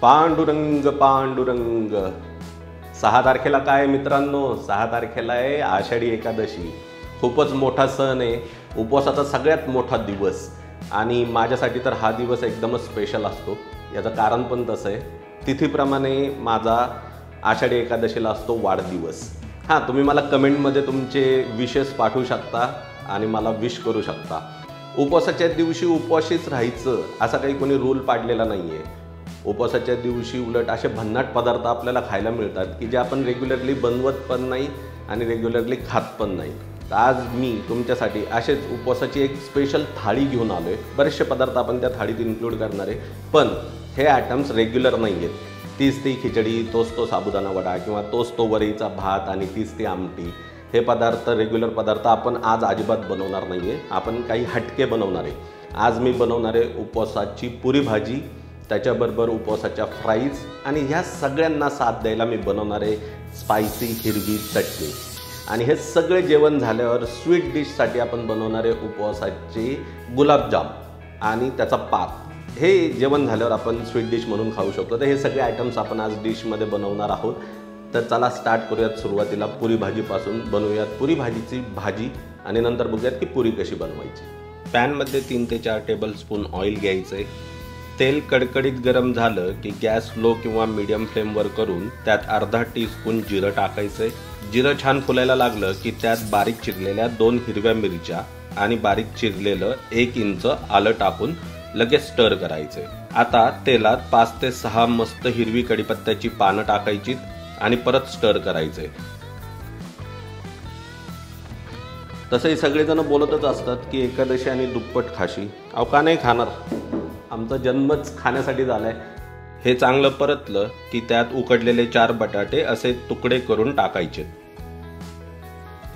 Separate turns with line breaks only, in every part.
पांडुरंग पांडुरंग। 6 तारखेला काय मित्रांनो, 6 तारखेला आहे आषाढी एकादशी। खूपच मोठा सण आहे, उपवासाचा सगळ्यात मोठा दिवस। आणि माझ्यासाठी तर हा दिवस एकदमच स्पेशल असतो। याचं कारण पण तसं आहे, तिथीप्रमाणे माझा आषाढी एकादशीला असतो वाढदिवस। हां, तुम्ही मला कमेंटमध्ये तुमचे विशेस पाठवू शकता आणि मला विश करू शकता। उपवासाच्या दिवशी उपवाशीच राहायचं असा काही कोणी रूल पाडलेला नाही आहे। उपवासाच्या दिवशी उलट असे भन्नाट पदार्थ आपल्याला खायला मिळतात की जे आपण रेग्युलरली बनवत पण नाही आणि रेग्युलरली खात पण नाही। तर आज मी तुमच्यासाठी असेच उपवासाची एक स्पेशल थाळी घेऊन आलो आहे। बरेचसे पदार्थ आपण त्या थाळीत इन्क्लूड करणार आहे, पण हे आयटम्स रेग्युलर नाही आहेत। तीच ती खिचडी, तोच तो साबुदाणा वडा किंवा तोच तो वरईचा भात आणि तीच ती आमटी, हे पदार्थ रेग्युलर पदार्थ आपण आज अजिबात बनवणार नाही आहे। आपण काही हटके बनवणार आहे। आज मी बनवणार आहे उपवासाची पुरी भाजी, त्याच्याबरोबर उपवासाच्या फ्राईज, आणि ह्या सगळ्यांना साथ द्यायला मी बनवणार आहे स्पायसी हिरवी चटणी। आणि हे सगळे जेवण झाल्यावर स्वीट डिशसाठी आपण बनवणार आहे उपवासाचे गुलाबजाम आणि त्याचा पाक। हे जेवण झाल्यावर आपण स्वीट डिश म्हणून खाऊ शकतो। तर हे सगळे आयटम्स आपण आज डिशमध्ये बनवणार आहोत। तर चला स्टार्ट करूयात। सुरुवातीला पुरी भाजीपासून बनवूयात पुरी भाजीची भाजी आणि नंतर बघूयात की पुरी कशी बनवायची। पॅनमध्ये 3 ते 4 टेबलस्पून ऑइल घ्यायचं आहे। तेल कडकडीत गरम झालं की गॅस लो किंवा मीडियम फ्लेमवर करून त्यात अर्धा टीस्पून जिरं टाकायचं आहे। जिरं छान फुलायला लागलं की त्यात बारीक चिरलेल्या 2 हिरव्या मिरच्या आणि बारीक चिरलेलं 1 इंच आलं टाकून लगेच स्टर करायचे। आता तेलात 5 ते 6 मस्त हिरवी कढीपत्त्याची पानं टाकायची आणि परत स्टर करायचे। तसंही सगळेजण बोलतच असतात की एकादशी आणि दुप्पट खाशी। अहो, का नाही खाणार? आमचा जन्मच खाण्यासाठी झालाय। हे चांगलं परतलं की त्यात उकडलेले 4 बटाटे असे तुकडे करून टाकायचे।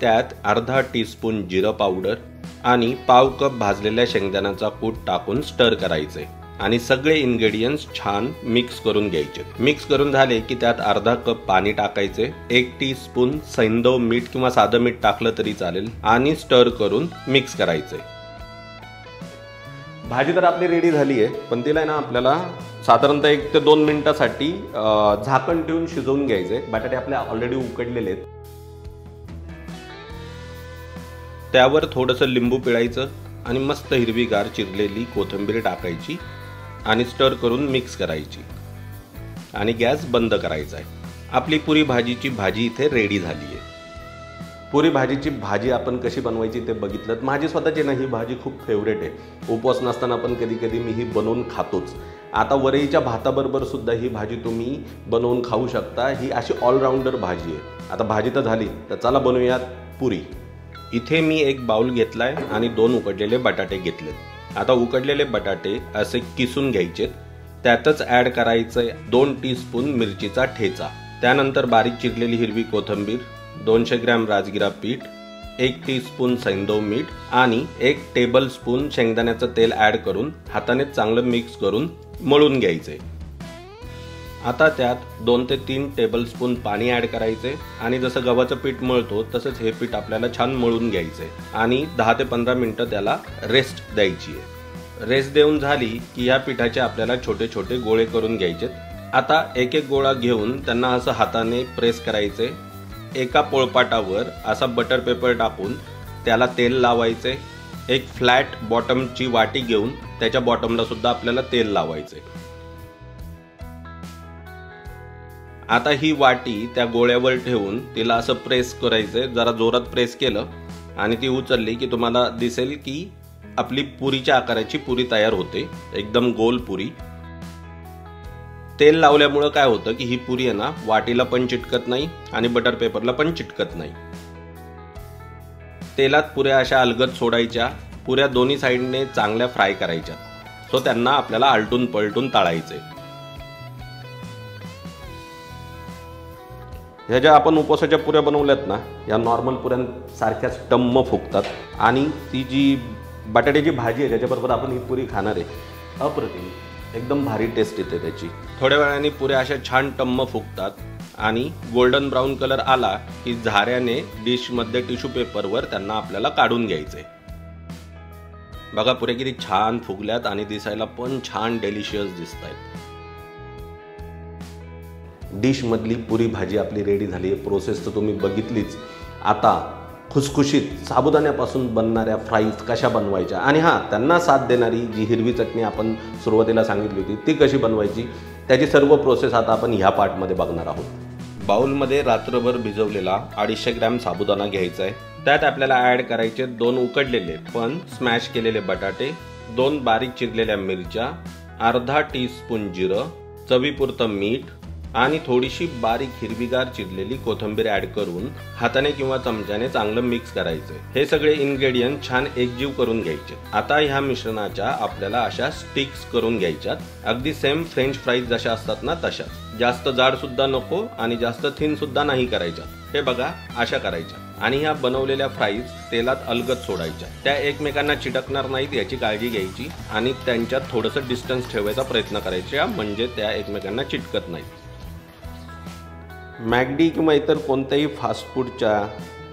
त्यात अर्धा टीस्पून जिरं पावडर आणि पाव कप भाजलेल्या शेंगदाण्याचा कूट टाकून स्टर करायचे आणि सगळे इन्ग्रेडियंट्स छान मिक्स करून घ्यायचे। मिक्स करून झाले की त्यात अर्धा कप पाणी टाकायचे। 1 टीस्पून सैंधव मीठ किंवा साधं मीठ टाकलं तरी चालेल आणि स्टर करून मिक्स करायचे। भाजी तर आपली रेडी झाली आहे, पण तिला आहे ना आपल्याला साधारणतः 1 ते 2 मिनिटासाठी झाकण ठेवून शिजवून घ्यायचे। बटाटे आपले ऑलरेडी उकडलेले आहेत। त्यावर थोडंसं लिंबू पिळायचं आणि मस्त हिरवीगार चिरलेली कोथिंबीर टाकायची आणि स्टर करून मिक्स करायची आणि गॅस बंद करायचा आहे। आपली पुरी भाजीची भाजी इथे रेडी झाली आहे। पुरी भाजीची भाजी आपण कशी बनवायची ते बघितलं। माझी स्वतःची ना ही भाजी खूप फेवरेट आहे। उपवास नसताना पण कधी कधी मी ही बनवून खातोच। आता वरईच्या भाताबरोबर सुद्धा ही भाजी तुम्ही बनवून खाऊ शकता। ही अशी ऑलराऊंडर भाजी आहे। आता भाजी तर झाली, तर चला बनवूयात पुरी। इथे मी 1 बाउल घेतलाय आणि 2 उकडलेले बटाटे घेतलेत। आता उकडलेले बटाटे असे किसून घ्यायचेत। त्यातच ॲड करायचं 2 टीस्पून मिरचीचा ठेचा, त्यानंतर बारीक चिरलेली हिरवी कोथिंबीर, 200 ग्रॅम राजगिरा पीठ, 1 टीस्पून सैंधव मीठ आणि 1 टेबलस्पून शेंगदाण्याचं तेल ॲड करून हाताने चांगलं मिक्स करून मळून घ्यायचे। आता त्यात 2 ते 3 टेबलस्पून पाणी ॲड करायचे आणि जसं गव्हाचं पीठ मळतो तसंच हे पीठ आपल्याला छान मळून घ्यायचे आणि 10 ते 15 मिनिटं त्याला रेस्ट द्यायची आहे। रेस्ट देऊन झाली की या पिठाचे आपल्याला छोटे छोटे गोळे करून घ्यायचे। आता एक एक गोळा घेऊन त्यांना असं हाताने प्रेस करायचे। एका पोळपाटावर असा बटर पेपर टाकून त्याला तेल लावायचे। एक फ्लॅट बॉटमची वाटी घेऊन त्याच्या बॉटमला सुद्धा आपल्याला तेल लावायचे। आता ही वाटी त्या गोळ्यावर ठेवून तिला असं प्रेस करायचं। जरा जोरात प्रेस केलं आणि ती उचलली की तुम्हाला दिसेल की आपली पुरीच्या आकाराची पुरी तयार होते, एकदम गोल पुरी। तेल लावल्यामुळं काय होतं की ही पुरी आहे ना वाटीला पण चिटकत नाही आणि बटर पेपरला पण चिटकत नाही। तेलात पुऱ्या अशा अलगद सोडायच्या। पुऱ्या दोन्ही साईडने चांगल्या फ्राय करायच्या। सो त्यांना आपल्याला आलटून पलटून तळायचे। ह्या ज्या आपण उपवासाच्या पुऱ्या बनवल्यात ना, या नॉर्मल पुऱ्यांसारख्याच टम्म फुगतात आणि ती जी बटाट्याची भाजी आहे त्याच्याबरोबर आपण ही पुरी खाणार आहे, अप्रतिम, एकदम भारी टेस्ट येते त्याची। थोड्या वेळाने पुऱ्या अशा छान टम्म फुगतात आणि गोल्डन ब्राऊन कलर आला की झाऱ्याने डिशमध्ये टिश्यू पेपरवर त्यांना आपल्याला काढून घ्यायचे। बघा पुऱ्या किती छान फुगल्यात आणि दिसायला पण छान डेलिशियस दिसतायत। डिशमधली पुरी भाजी आपली रेडी झाली आहे। प्रोसेस तर तुम्ही बघितलीच। आता खुसखुशीत साबुदाण्यापासून बनणाऱ्या फ्राईज कशा बनवायच्या आणि हां, त्यांना साथ देणारी जी हिरवी चटणी आपण सुरुवातीला सांगितली होती ती कशी बनवायची, त्याची सर्व प्रोसेस आता आपण ह्या पार्टमध्ये बघणार आहोत। बाउलमध्ये रात्रभर भिजवलेला 250 ग्रॅम साबुदाणा घ्यायचा आहे। त्यात आपल्याला ॲड करायचे 2 उकडलेले पण स्मॅश केलेले बटाटे, 2 बारीक चिरलेल्या मिरच्या, अर्धा टीस्पून जिरं, चवीपुरतं मीठ आणि थोडीशी बारीक हिरवीगार चिरलेली कोथिंबीर ॲड करून हाताने किंवा चमच्याने चांगलं मिक्स करायचे। हे सगळे इन्ग्रेडियंट छान एकजीव करून घ्यायचे। आता ह्या मिश्रणाच्या आपल्याला अशा स्टिक्स करून घ्यायच्यात, अगदी सेम फ्रेंच फ्राईज जशा असतात ना तशाच। जास्त जाड सुद्धा नको आणि जास्त थिन सुद्धा नाही करायच्या। हे बघा अशा करायच्या आणि ह्या बनवलेल्या फ्राईज तेलात अलगद सोडायच्या। त्या एकमेकांना चिटकणार नाहीत याची काळजी घ्यायची आणि त्यांच्यात थोडंसं डिस्टन्स ठेवायचा प्रयत्न करायचा, म्हणजे त्या एकमेकांना चिटकत नाहीत। मॅगडी किंवा इतर कोणत्याही फास्ट फूडच्या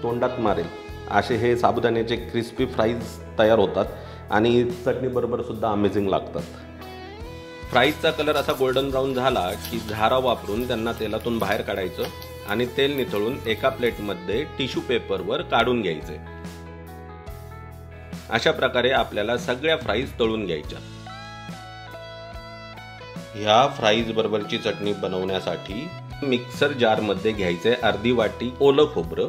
तोंडात मारेल असे हे साबुदाण्याचे क्रिस्पी फ्राईज तयार होतात आणि चटणीबरोबर सुद्धा अमेझिंग लागतात। फ्राईजचा कलर असा गोल्डन ब्राऊन झाला की झारा वापरून त्यांना तेलातून बाहेर काढायचं आणि तेल निथळून एका प्लेटमध्ये टिश्यू पेपरवर काढून घ्यायचे। अशा प्रकारे आपल्याला सगळ्या फ्राईज तळून घ्यायच्या। ह्या फ्राईज बरोबरची चटणी बनवण्यासाठी मिक्सर जारमध्ये घ्यायचे अर्धी वाटी ओलं खोबरं,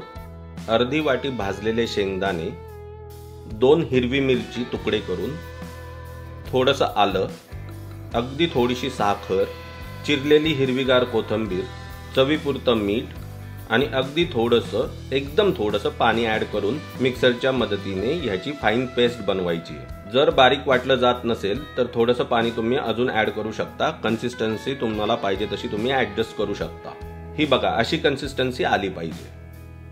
अर्धी वाटी भाजलेले शेंगदाणे, 2 हिरवी मिरची तुकडे करून, थोडंसं आलं, अगदी थोडीशी साखर, चिरलेली हिरवीगार कोथिंबीर, चवीपुरतं मीठ आणि अगदी एकदम थोडंसं पाणी ॲड करून मिक्सरच्या मदतीने ह्याची फाईन पेस्ट बनवायची। जर बारीक वाटलं जात नसेल तर थोडंसं पाणी तुम्ही अजून ॲड करू शकता। कन्सिस्टन्सी तुम्हाला पाहिजे तशी तुम्ही ॲडजस्ट करू शकता। ही बघा अशी कन्सिस्टन्सी आली पाहिजे।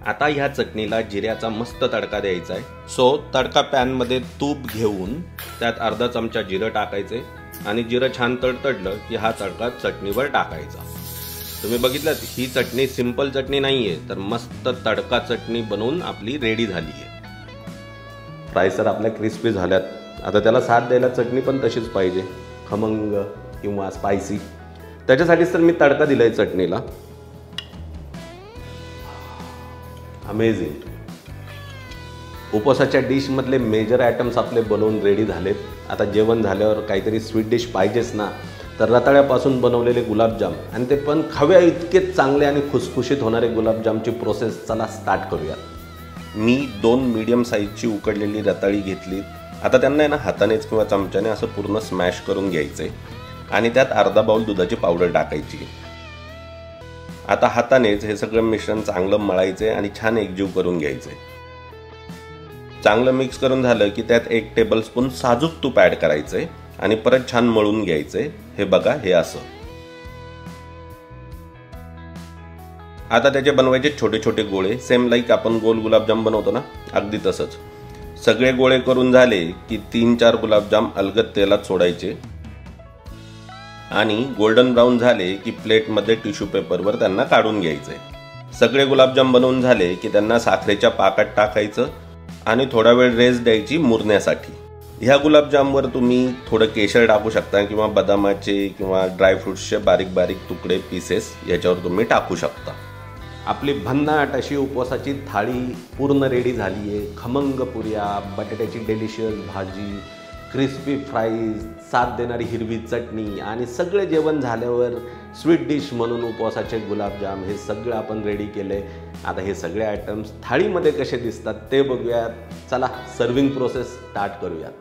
आता ह्या चटणीला जिऱ्याचा मस्त तडका द्यायचा आहे। सो तडका पॅनमध्ये तूप घेऊन त्यात अर्धा चमचा जिरं टाकायचे आणि जिरं छान तडतडलं की हा तडका चटणीवर टाकायचा। तुम्ही बघितलं ही चटणी सिंपल चटणी नाहीये, तर मस्त तडका चटणी बनवून आपली रेडी झाली आहे। फ्राईज तर आपल्या क्रिस्पी झाल्यात, आता त्याला साथ द्यायला चटणी पण तशीच पाहिजे, खमंग किंवा स्पायसी। त्याच्यासाठीच तर मी तडका दिलाय चटणीला। अमेझिंग। उपवासाच्या डिशमधले मेजर आयटम्स आपले बनवून रेडी झालेत। आता जेवण झाल्यावर काहीतरी स्वीट डिश पाहिजेच ना, तर रताळ्यापासून बनवलेले गुलाबजाम आणि ते पण खव्या इतकेच चांगले आणि खुसखुशीत होणारे गुलाबजामची प्रोसेस चला स्टार्ट करूया। मी 2 मीडियम साईजची उकडलेली रताळी घेतली। आता त्यांना ना हातानेच किंवा चमच्याने असं पूर्ण स्मॅश करून घ्यायचे आणि त्यात अर्धा बाउल दुधाची पावडर टाकायची। आता हातानेच हे सगळं मिश्रण चांगलं मळायचे आणि छान एकजीव करून घ्यायचे। चांगलं मिक्स करून झालं की त्यात 1 टेबलस्पून साजूक तूप ॲड करायचे आणि परत छान मळून घ्यायचे। हे बघा हे असं। आता त्याचे बनवायचे छोटे छोटे गोळे, सेम लाईक आपण गोल गुलाबजाम बनवतो ना, अगदी तसंच। सगळे गोळे करून झाले की 3-4 गुलाबजाम अलगद तेलात सोडायचे आणि गोल्डन ब्राऊन झाले की प्लेटमध्ये टिश्यू पेपरवर त्यांना काढून घ्यायचे। सगळे गुलाबजाम बनवून झाले की त्यांना साखरेच्या पाकात टाकायचं आणि थोडा वेळ रेस्ट द्यायची मुरण्यासाठी। ह्या गुलाबजामवर तुम्ही थोडं केशर टाकू शकता किंवा बदामाचे किंवा ड्रायफ्रुट्सचे बारीक बारीक तुकडे पीसेस याच्यावर तुम्ही टाकू शकता। आपली भन्नाट अशी उपवासाची थाळी पूर्ण रेडी झाली आहे। खमंग पुऱ्या, बटाट्याची डेलिशियस भाजी, क्रिस्पी फ्राईज, साथ देणारी हिरवी चटणी आणि सगळे जेवण झाल्यावर स्वीट डिश म्हणून उपवासाचे गुलाबजाम, हे सगळं आपण रेडी केलं आहे। आता हे सगळे आयटम्स थाळीमध्ये कसे दिसतात ते बघूयात। चला सर्विंग प्रोसेस स्टार्ट करूयात।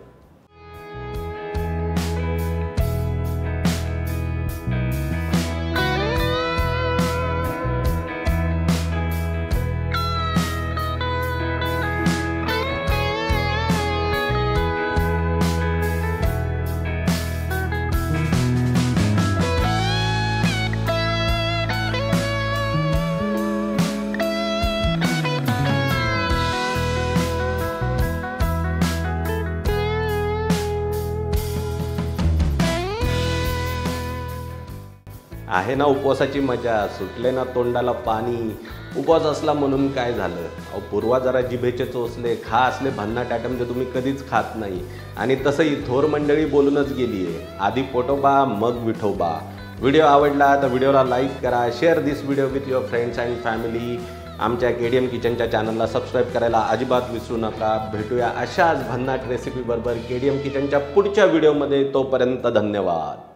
आहे ना उपवासाची मजा, सुटले ना तोंडाला पाणी। उपवास असला म्हणून काय झालं, अहो पूर्वा जरा जिभेचे चोचले, खा असले भन्नाट आयटम जे तुम्ही कधीच खात नाही। आणि तसंही थोर मंडळी बोलूनच गेली आहे, आधी पोटोबा मग विठोबा। व्हिडिओ आवडला तर व्हिडिओला लाईक करा, share this video with your friends and family. आमच्या KDM किचनच्या चॅनलला सबस्क्राईब करायला अजिबात विसरू नका. भेटूया अशाच भन्नाट रेसिपीबरोबर KDM किचनच्या पुढच्या व्हिडिओमध्ये. तोपर्यंत धन्यवाद.